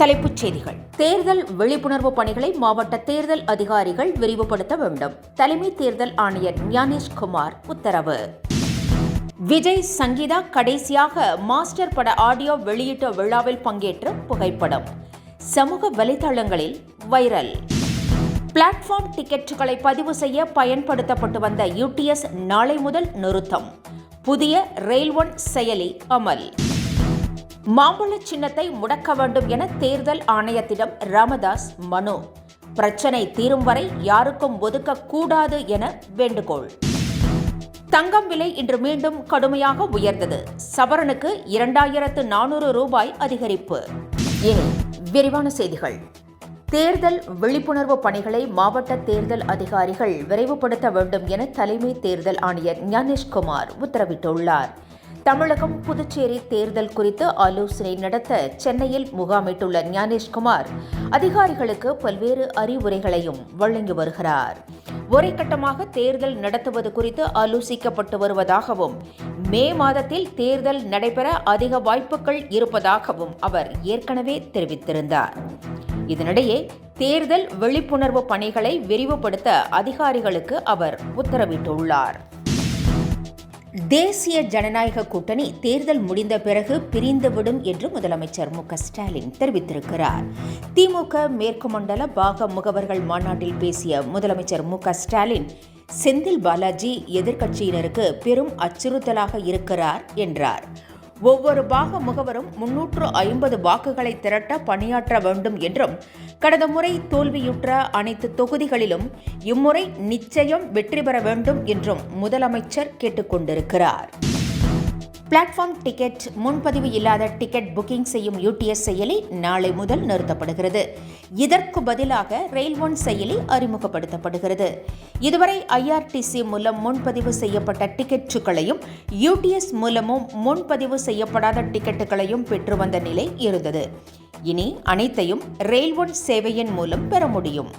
தலைப்புச் செய்திகள். தேர்தல் விழிப்புணர்வு பணிகளை மாவட்ட தேர்தல் அதிகாரிகள் விரிவுபடுத்த வேண்டும். தலைமை தேர்தல் ஆணையர் ஞானேஷ்குமார் உத்தரவு. விஜய் சங்கீதா கடைசியாக மாஸ்டர் பட ஆடியோ வெளியீட்டு விழாவில் பங்கேற்ற புகைப்படம் சமூக வலைதளங்களில் வைரல். பிளாட்ஃபார்ம் டிக்கெட்டுகளை பதிவு செய்ய பயன்படுத்தப்பட்டு வந்த UTS நாளை முதல் நிறுத்தம். புதிய ரெயில் ஒன் செயலி அமல். மாம்பழ சின்னத்தை முடக்க வேண்டும் என தேர்தல் ஆணையத்திடம் ராமதாஸ் மனு. பிரச்சனை தீரும் வரை யாருக்கும் ஒதுக்கக்கூடாது என வேண்டுகோள். தங்கம் விலை இன்று மீண்டும் கடுமையாக உயர்ந்தது. சவரனுக்கு 2400 ரூபாய் அதிகரிப்பு. இனி விரிவான செய்திகள். தேர்தல் விழிப்புணர்வு பணிகளை மாவட்ட தேர்தல் அதிகாரிகள் விரைவுபடுத்த வேண்டும் என தலைமை தேர்தல் ஆணையர் ஞானேஷ்குமார் உத்தரவிட்டுள்ளார். தமிழகம் புதுச்சேரி தேர்தல் குறித்து ஆலோசனை நடத்த சென்னையில் முகாமிட்டுள்ள ஞானேஷ்குமார் அதிகாரிகளுக்கு பல்வேறு அறிவுரைகளையும் வழங்கி வருகிறார். ஒரே கட்டமாக தேர்தல் நடத்துவது குறித்து ஆலோசிக்கப்பட்டு வருவதாகவும் மே மாதத்தில் தேர்தல் நடைபெற அதிக வாய்ப்புகள் இருப்பதாகவும் அவர் ஏற்கனவே தெரிவித்திருந்தார். இதனிடையே தேர்தல் விழிப்புணர்வு பணிகளை விரிவுபடுத்த அதிகாரிகளுக்கு அவர் உத்தரவிட்டுள்ளார். தேசிய ஜனநாயக கூட்டணி தேர்தல் முடிந்த பிறகு பிரிந்துவிடும் என்று முதலமைச்சர் ஸ்டாலின் தெரிவித்திருக்கிறார். திமுக மேற்கு மண்டல பாக முகவர்கள் மாநாட்டில் பேசிய முதலமைச்சர் ஸ்டாலின், செந்தில் பாலாஜி எதிர்க்கட்சியினருக்கு பெரும் அச்சுறுத்தலாக இருக்கிறார் என்றார். ஒவ்வொரு பாக முகவரும் 350 வாக்குகளை திரட்ட பணியாற்ற வேண்டும் என்றும், கடந்த முறை தோல்வியுற்ற அனைத்து தொகுதிகளிலும் இம்முறை நிச்சயம் வெற்றி பெற வேண்டும் என்றும் முதலமைச்சர் கேட்டுக்கொண்டிருக்கிறார். பிளாட்ஃபார்ம் டிக்கெட் முன்பதிவு இல்லாத டிக்கெட் புக்கிங் செய்யும் UTS செயலி நாளை முதல் நிறுத்தப்படுகிறது. இதற்கு பதிலாக ரெயில் ஒன் செயலி அறிமுகப்படுத்தப்படுகிறது. இதுவரை IRTC மூலம் முன்பதிவு செய்யப்பட்ட டிக்கெட்டுகளையும் UTS மூலமும் முன்பதிவு செய்யப்படாத டிக்கெட்டுகளையும் பெற்று வந்த நிலை இருந்தது. இனி அனைத்தையும் ரெயில் ஒன் சேவையின் மூலம் பெற முடியும்.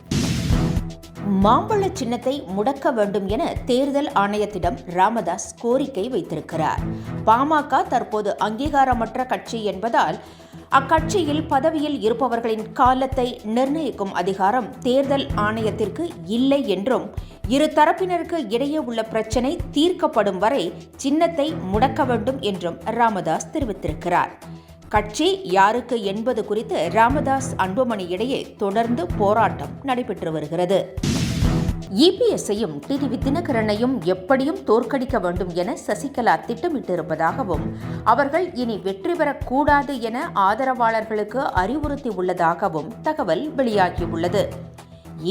மாம்பழ சின்னத்தை முடக்க வேண்டும் என தேர்தல் ஆணையத்திடம் ராமதாஸ் கோரிக்கை வைத்திருக்கிறார். பாமக தற்போது அங்கீகாரமற்ற கட்சி என்பதால் அக்கட்சியில் பதவியில் இருப்பவர்களின் காலத்தை நிர்ணயிக்கும் அதிகாரம் தேர்தல் ஆணையத்திற்கு இல்லை என்றும், இரு தரப்பினருக்கு இடையே உள்ள பிரச்சினை தீர்க்கப்படும் வரை சின்னத்தை முடக்க வேண்டும் என்றும் ராமதாஸ் தெரிவித்திருக்கிறார். கட்சி யாருக்கு என்பது குறித்து ராமதாஸ் அன்புமணி இடையே தொடர்ந்து போராட்டம் நடைபெற்று வருகிறது. EPSஐயும் டிடிவி தினகரனையும் எப்படியும் தோற்கடிக்க வேண்டும் என சசிகலா திட்டமிட்டிருப்பதாகவும், அவர்கள் இனி வெற்றி பெறக்கூடாது என ஆதரவாளர்களுக்கு அறிவுறுத்தி உள்ளதாகவும் தகவல் வெளியாகியுள்ளது.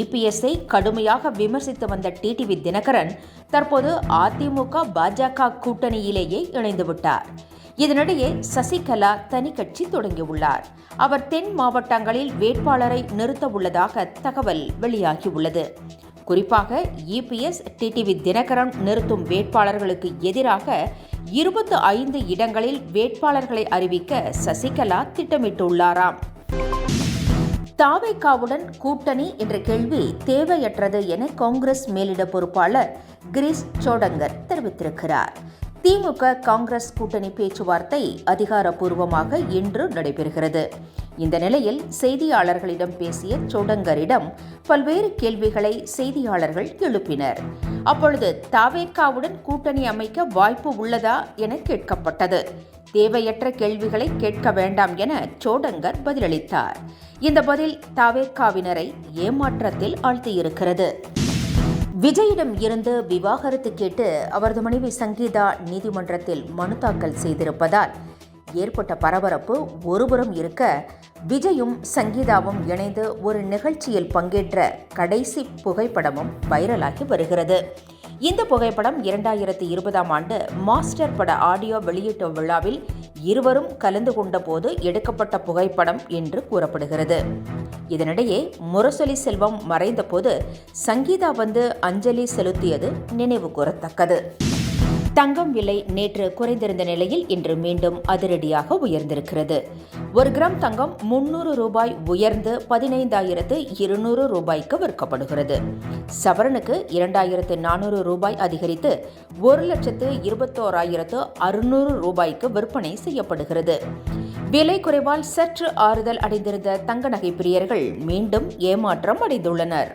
EPSஐ கடுமையாக விமர்சித்து வந்த டிடிவி தினகரன் தற்போது அதிமுக பாஜக கூட்டணியிலேயே இணைந்துவிட்டார். இதனிடையே சசிகலா தனி கட்சி தொடங்கியுள்ளார். அவர் தென் மாவட்டங்களில் வேட்பாளரை நிறுத்த உள்ளதாக தகவல் வெளியாகியுள்ளது. குறிப்பாக EPS டிடிவி தினகரன் நிறுத்தும் வேட்பாளர்களுக்கு எதிராக 25 இடங்களில் வேட்பாளர்களை அறிவிக்க சசிகலா திட்டமிட்டுள்ளாராம். தாவேகாவுடன் கூட்டணி என்ற கேள்வி தேவையற்றது என காங்கிரஸ் மேலிட பொறுப்பாளர் கிரீஷ் சோடங்கர் தெரிவித்திருக்கிறார். திமுக காங்கிரஸ் கூட்டணி பேச்சுவார்த்தை அதிகாரப்பூர்வமாக இன்று நடைபெறுகிறது. இந்த நிலையில் செய்தியாளர்களிடம் பேசிய சோடங்கரிடம் பல்வேறு கேள்விகளை செய்தியாளர்கள் எழுப்பினர். அப்பொழுது தாவேகாவுடன் கூட்டணி அமைக்க வாய்ப்பு உள்ளதா என கேட்கப்பட்டது. தேவையற்ற கேள்விகளை கேட்க வேண்டாம் என சோடங்கர் பதிலளித்தார். இந்த பதில் தாவேகாவினரை ஏமாற்றத்தில் ஆழ்த்தியிருக்கிறது. விஜயிடம் இருந்து விவாகரத்து கேட்டு அவரது மனைவி சங்கீதா நீதிமன்றத்தில் மனு தாக்கல் செய்திருப்பதால் ஏற்பட்ட பரபரப்பு ஒருபுறம் இருக்க, விஜயும் சங்கீதாவும் இணைந்து ஒரு நிகழ்ச்சியில் பங்கேற்ற கடைசி புகைப்படமும் வைரலாகி வருகிறது. இந்த புகைப்படம் 2020ஆம் ஆண்டு மாஸ்டர் பட ஆடியோ வெளியீட்டு விழாவில் இருவரும் கலந்து கொண்ட போது எடுக்கப்பட்ட புகைப்படம் என்று கூறப்படுகிறது. இதனிடையே முரசொலி செல்வம் மறைந்த போது சங்கீதா வந்து அஞ்சலி செலுத்தியது நினைவு கூறத்தக்கது. தங்கம் விலை நேற்று குறைந்திருந்த நிலையில் இன்று மீண்டும் அதிரடியாக உயர்ந்திருக்கிறது. 1 கிராம் தங்கம் 300 ரூபாய் உயர்ந்து 15,200 ரூபாய்க்கு விற்கப்படுகிறது. சவரனுக்கு 2,400 ரூபாய் அதிகரித்து 1,21,600 ரூபாய்க்கு விற்பனை செய்யப்படுகிறது. விலை குறைவால் சற்று ஆறுதல் அடைந்திருந்த தங்க நகை பிரியர்கள் மீண்டும் ஏமாற்றம் அடைந்துள்ளனர்.